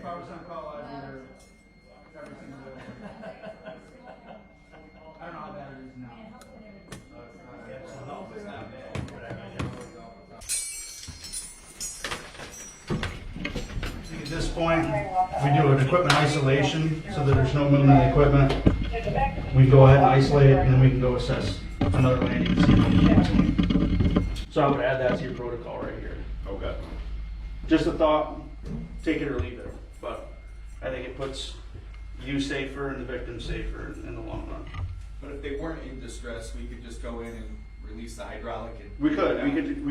100% call out either every single day. I don't know how bad it is now. At this point, we do an equipment isolation so that there's no movement of the equipment. We go ahead and isolate it, and then we can go assess another landing and see if we can cancel it. So I would add that to your protocol right here. Okay. Just a thought, take it or leave it, but I think it puts you safer and the victim safer in the long run. But if they weren't in distress, we could just go in and release the hydraulic and. We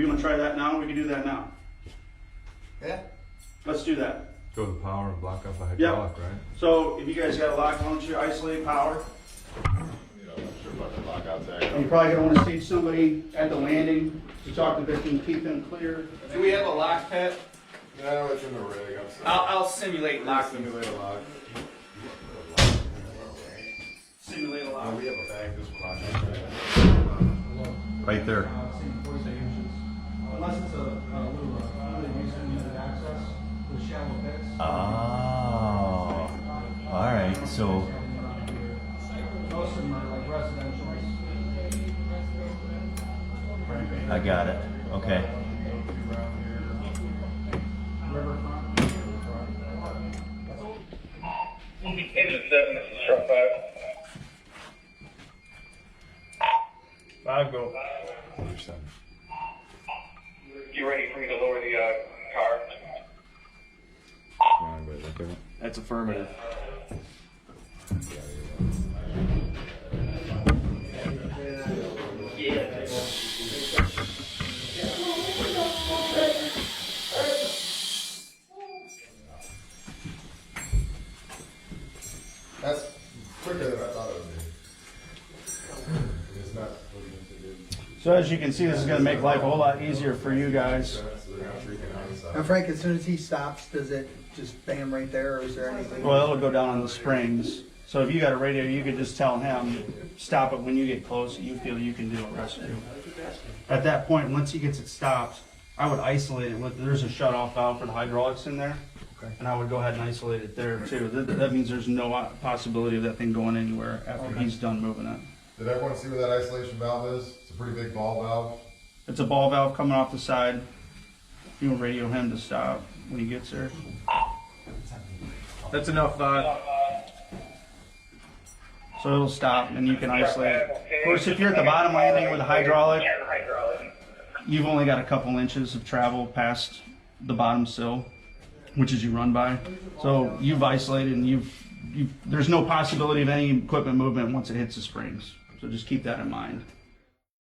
want to try that now? We can do that now. Yeah. Let's do that. Go to the power and block up the Yep. hydraulic, right? So if you guys got a lock, why don't you isolate power? You know, I'm not sure about the lockout tag. You're probably gonna want to stage somebody at the landing to talk to the victim, keep them clear. Do we have a lock pad? No, it's in the rig. I'll simulate locking. Simulate a lock. Simulate a lock. We have a bag this Right there. Same voice agents. Unless it's a little limited access with shallow pits. Oh, all right. So Most of them are like residential. I got it. Okay. Riverfront. Engine 7, this is truck 5. 5 go. You ready for me to lower the car? That's affirmative. That's quicker than I thought it would be. It's not what you need to do. So as you can see, this is going to make life a whole lot easier for you guys. So they're not freaking out inside. Now, Frank, as soon as he stops, does it just bam right there, or is there anything? Well, it'll go down on the springs. So if you got a radio, you could just tell him, stop it when you get close, you feel you can do a rescue. At that point, once he gets it stopped, I would isolate it with, there's a shut-off valve for the hydraulics in there. Okay. And I would go ahead and isolate it there too. That means there's no possibility of that thing going anywhere after he's done moving it. Did everyone see where that isolation valve is? It's a pretty big ball valve. It's a ball valve coming off the side. You will radio him to stop when he gets there. That's enough. So it'll stop and you can isolate it. Of course, if you're at the bottom landing with a hydraulic, you've only got a couple inches of travel past the bottom sill, which is you run by. So you've isolated and there's no possibility of any equipment movement once it hits the springs. So just keep that in mind.